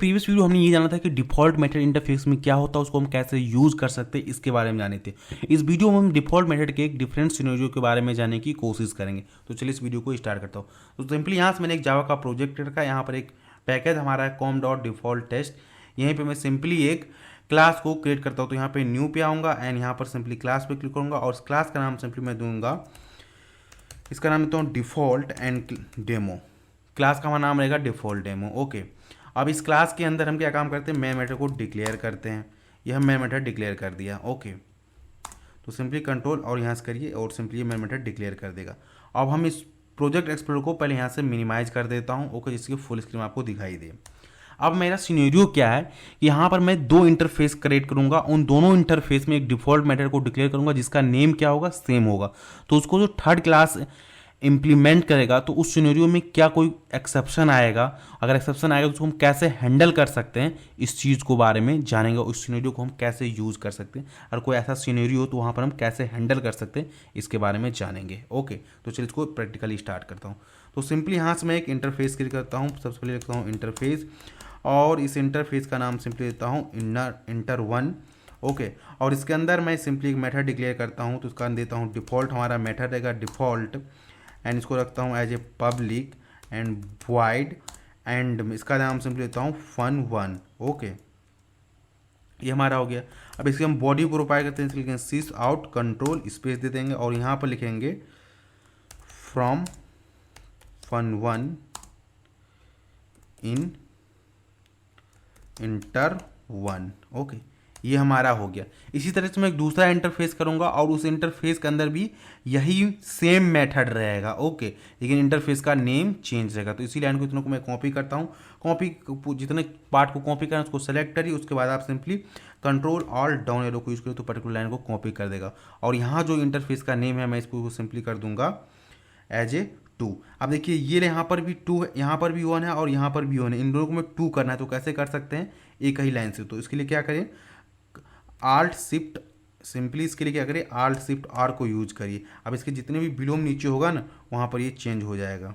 Previous video हमने ये जाना था कि डिफ़ॉल्ट मेथड इंटरफेस में क्या होता है, उसको हम कैसे यूज़ कर सकते हैं, इसके बारे में जाने थे। इस वीडियो में हम डिफ़ॉल्ट मेथड के एक डिफरेंट सिनेरियो के बारे में जानने की कोशिश करेंगे। तो चलिए इस वीडियो को स्टार्ट करता हूँ। तो सिंपली यहाँ से मैंने एक जावा का प्रोजेक्ट रखा है। यहाँ पर एक पैकेज हमारा है com.defaultTest। यहीं पर मैं सिंपली एक क्लास को क्रिएट करता हूँ। तो यहाँ पे न्यू पे आऊँगा एंड यहाँ पर सिंपली क्लास पे क्लिक करूँगा और उस क्लास का नाम सिंपली मैं दूंगा, इसका नाम देता हूँ डिफ़ॉल्ट एंड डेमो। क्लास का हमारा नाम रहेगा डिफ़ॉल्ट डेमो। ओके, अब इस क्लास के अंदर हम क्या काम करते हैं, मेन मेथड को डिक्लेयर करते हैं। यह हम मेन मेथड डिक्लेयर कर दिया। ओके, तो सिंपली कंट्रोल और यहाँ से करिए और सिंपली मेन मेथड डिक्लेयर कर देगा। अब हम इस प्रोजेक्ट एक्सप्लोरर को पहले यहाँ से मिनिमाइज कर देता हूँ। ओके, जिसकी फुल स्क्रीन आपको दिखाई दे। अब मेरा सिनेरियो क्या है, यहाँ पर मैं दो इंटरफेस क्रिएट करूंगा। उन दोनों इंटरफेस में एक डिफ़ॉल्ट मेथड को डिक्लेयर करूंगा जिसका नेम क्या होगा, सेम होगा। तो उसको जो थर्ड क्लास इंप्लीमेंट करेगा तो उस सिनेरियो में क्या कोई एक्सेप्शन आएगा, अगर एक्सेप्शन आएगा तो उसको हम कैसे हैंडल कर सकते हैं, इस चीज़ को बारे में जानेंगे। उस सिनेरियो को हम कैसे यूज़ कर सकते हैं, अगर कोई ऐसा सिनेरियो हो तो वहाँ पर हम कैसे हैंडल कर सकते हैं, इसके बारे में जानेंगे। ओके, तो चलिए इसको प्रैक्टिकली स्टार्ट करता हूँ। तो सिंपली यहाँ से मैं एक इंटरफेस क्रिएट करता हूँ। सबसे पहले लिखता हूँ इंटरफेस और इस इंटरफेस का नाम सिंपली देता हूँ इंटर वन। ओके, और इसके अंदर मैं सिंपली एक मेथड डिक्लेयर करता हूँ। तो इसका देता हूँ डिफ़ॉल्ट, हमारा मेथड रहेगा डिफ़ॉल्ट एंड इसको रखता हूँ as a public and wide and इसका नाम सिंपली देता हूँ fun1। ओके, ये हमारा हो गया। अब इसके हम बॉडी को प्रोवाइड करते हैं। इसके लिखेंगे सिस आउट कंट्रोल स्पेस दे देंगे और यहाँ पर लिखेंगे from fun1 in inter one. Okay, ये हमारा हो गया। इसी तरह से मैं एक दूसरा इंटरफेस करूंगा और उस इंटरफेस के अंदर भी यही सेम मेथड रहेगा। ओके, लेकिन इंटरफेस का नेम चेंज रहेगा। तो इसी लाइन को इतनों को मैं कॉपी करता हूँ। कॉपी जितने पार्ट को कॉपी करना उसको सेलेक्ट करिए, उसके बाद आप simply control alt down arrow को यूज़ करिए तो पर्टिकुलर लाइन को कॉपी कर देगा। और यहाँ जो इंटरफेस का नेम है मैं इसको सिंपली कर दूंगा एज ए 2। अब देखिए ये यहाँ पर भी 2 है, यहाँ पर भी 1 है और यहाँ पर भी 1 है। इन दोनों को मैं 2 करना है तो कैसे कर सकते हैं, एक ही लाइन से। तो इसके लिए क्या करें, आल्ट शिफ्ट, सिंपली इसके लिए क्या करें, आल्ट शिफ्ट आर को यूज करिए। अब इसके जितने भी विलोम नीचे होगा ना वहाँ पर ये चेंज हो जाएगा।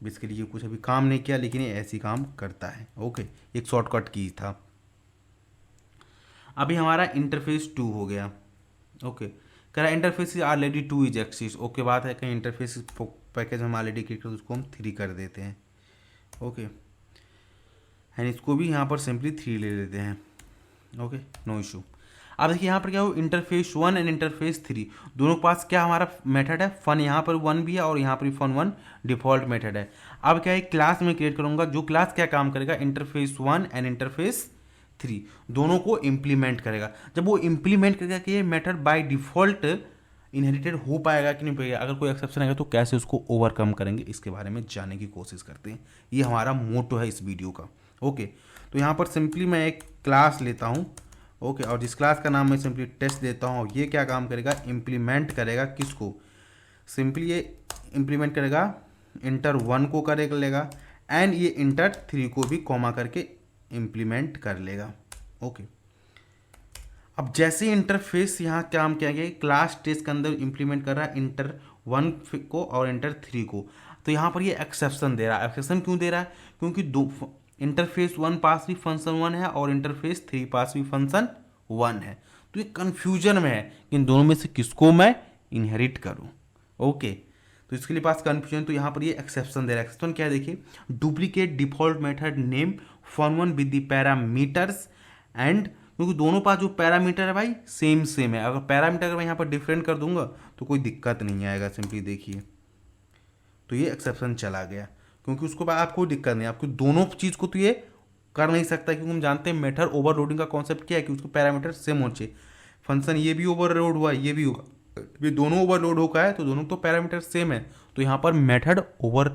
इसके लिए कुछ अभी काम नहीं किया लेकिन ये ऐसी काम करता है। ओके, एक शॉर्टकट की था। अभी हमारा इंटरफेस 2 हो गया। ओके, कह रहा interface already 2 is exist. Okay, बात है कहीं इंटरफेस पैकेज हम ऑलरेडी क्रिएट कर उसको हम 3 कर देते हैं। ओके, एंड इसको भी यहाँ पर सिंपली 3 ले लेते हैं। Okay, no issue. अब देखिए यहाँ पर क्या हो, इंटरफेस 1 एंड इंटरफेस 3 दोनों के पास क्या हमारा मेथड है, फन। यहाँ पर 1 भी है और यहाँ पर भी fun1 डिफॉल्ट मेथड है। अब क्या है, क्लास में क्रिएट करूंगा जो क्लास क्या काम करेगा, इंटरफेस 1 एंड इंटरफेस 3 दोनों को इम्प्लीमेंट करेगा। जब वो इम्प्लीमेंट करेगा कि ये मेथड बाय डिफॉल्ट इनहेरिटेड हो पाएगा कि नहीं पाएगा, अगर कोई एक्सेप्शन आएगा तो कैसे उसको ओवरकम करेंगे, इसके बारे में जानने की कोशिश करते हैं। ये हमारा मोटो है इस वीडियो का। ओके, तो यहाँ पर सिंपली मैं एक क्लास लेता हूँ। ओके, और जिस क्लास का नाम मैं सिंपली टेस्ट देता हूँ, ये क्या काम करेगा, इम्प्लीमेंट करेगा किसको, सिंपली ये इम्प्लीमेंट करेगा इंटर 1 को कर लेगा एंड ये इंटर 3 को भी कॉमा करके इम्प्लीमेंट कर लेगा। ओके, अब जैसे इंटरफेस यहाँ काम किया गया, क्लास टेस्ट के अंदर इंप्लीमेंट कर रहा है इंटर 1 को और इंटर 3 को, तो यहाँ पर ये एक्सेप्शन दे रहा है। एक्सेप्शन क्यों दे रहा है, क्योंकि दो इंटरफेस 1 पास भी फंक्शन 1 है और इंटरफेस 3 पास भी फंक्शन 1 है। तो ये कन्फ्यूजन में है कि इन दोनों में से किसको मैं इनहेरिट करूँ। ओके, तो इसके लिए पास कन्फ्यूजन, तो यहाँ पर ये एक्सेप्शन दे रहा है। एक्सेप्शन क्या है, देखिए, duplicate default method name fun1 with the parameters and, क्योंकि दोनों पास जो पैरामीटर है भाई सेम है। अगर पैरामीटर अगर मैं यहाँ पर डिफरेंट कर दूंगा तो कोई दिक्कत नहीं आएगा। सिंपली देखिए, तो ये एक्सेप्शन चला गया क्योंकि उसको बाद आपको कोई दिक्कत नहीं, आपको दोनों चीज़ को तो ये कर नहीं सकता क्योंकि हम जानते हैं मेथड ओवरलोडिंग का कॉन्सेप्ट क्या है कि उसको पैरामीटर सेम होने चाहिए। फंक्शन ये भी ओवरलोड हुआ, ये भी हुआ, ये दोनों ओवरलोड हो गया है तो दोनों तो पैरामीटर सेम है। तो यहाँ पर मेथड ओवर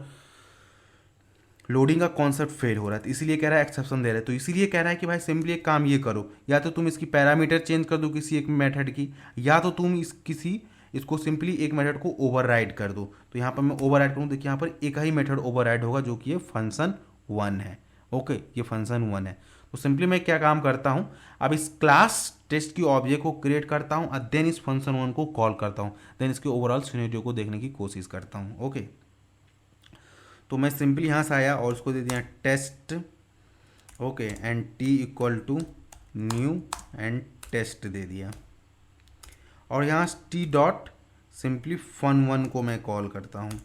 लोडिंग का कॉन्सेप्ट फेल हो रहा है, तो इसीलिए कह रहा है एक्सेप्शन दे रहा है। तो इसीलिए कह रहा है कि भाई सिंपली एक काम ये करो, या तो तुम इसकी पैरामीटर चेंज कर दो किसी एक मेथड की, या तो तुम इसको सिंपली एक मेथड को ओवरराइड कर दो। तो यहाँ पर मैं ओवरराइड करूँ, देखिए यहाँ पर एक ही मेथड ओवरराइड होगा जो कि ये फंक्शन 1 है। ओके, ये फंक्शन 1 है। तो सिंपली मैं क्या काम करता हूँ, अब इस क्लास टेस्ट की ऑब्जेक्ट को क्रिएट करता हूँ और देन इस फंक्शन 1 को कॉल करता हूँ, देन इसके ओवरऑल सिनेरियो को देखने की कोशिश करता हूँ। ओके, तो मैं सिंपली यहाँ से आया और उसको दे दिया test okay, and T equal to new and test दे दिया, और यहाँ टी डॉट सिंपली fun1 को मैं कॉल करता हूँ।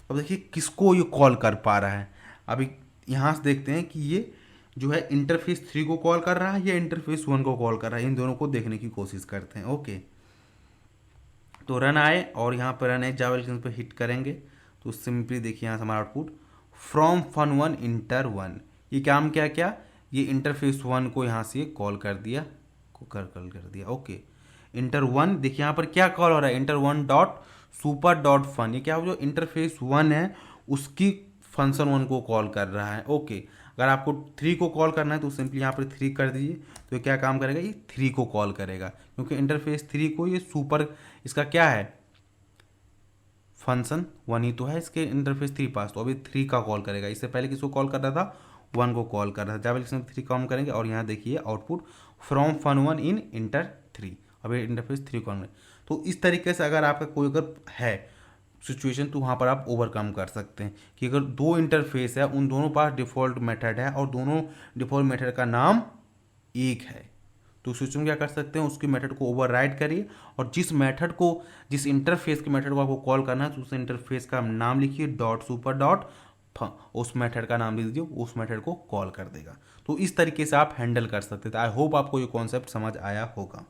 अब देखिए किसको ये कॉल कर पा रहा है। अभी यहाँ से देखते हैं कि ये जो है इंटरफेस 3 को कॉल कर रहा है या इंटरफेस 1 को कॉल कर रहा है, इन दोनों को देखने की कोशिश करते हैं। ओके, तो रन आए और यहाँ पर रन है जावा एप्लीकेशन पे हिट करेंगे तो सिंपली देखिए यहाँ से हमारा आउटपुट फ्रॉम fun1 इंटर 1, ये काम क्या क्या, ये इंटरफेस 1 को यहाँ से कॉल कर दिया, कर दिया। ओके, इंटर 1 देखिए यहाँ पर क्या कॉल हो रहा है, inter 1 dot super dot fun, ये क्या हो, जो इंटरफेस 1 है उसकी फंक्शन 1 को कॉल कर रहा है। ओके, अगर आपको 3 को कॉल करना है तो सिंपली यहाँ पर 3 कर दीजिए, तो ये क्या काम करेगा, ये 3 को कॉल करेगा, क्योंकि इंटरफेस 3 को ये सुपर, इसका क्या है, फंक्शन 1 ही तो है इसके इंटरफेस 3 पास, तो अभी 3 का कॉल करेगा। इससे पहले किसको कॉल कर रहा था, 1 को कॉल कर रहा था। जावा एप्लीकेशन 3 काम करेंगे और यहाँ देखिए output from fun1 in inter 3, अभी इंटरफेस 3 कॉल में। तो इस तरीके से अगर आपका कोई अगर है सिचुएशन तो वहाँ पर आप ओवरकम कर सकते हैं कि अगर दो इंटरफेस है, उन दोनों पास डिफ़ॉल्ट मेथड है और दोनों डिफ़ॉल्ट मेथड का नाम एक है, तो सिस्टम क्या कर सकते हैं, उसकी मेथड को ओवरराइड करिए और जिस मेथड को, जिस इंटरफेस के मेथड को आपको कॉल करना है तो उस इंटरफेस का नाम लिखिए डॉट सुपर डॉट, उस मेथड का नाम लिख दीजिए, उस मेथड को कॉल कर देगा। तो इस तरीके से आप हैंडल कर सकते थे। आई होप आपको ये कॉन्सेप्ट समझ आया होगा।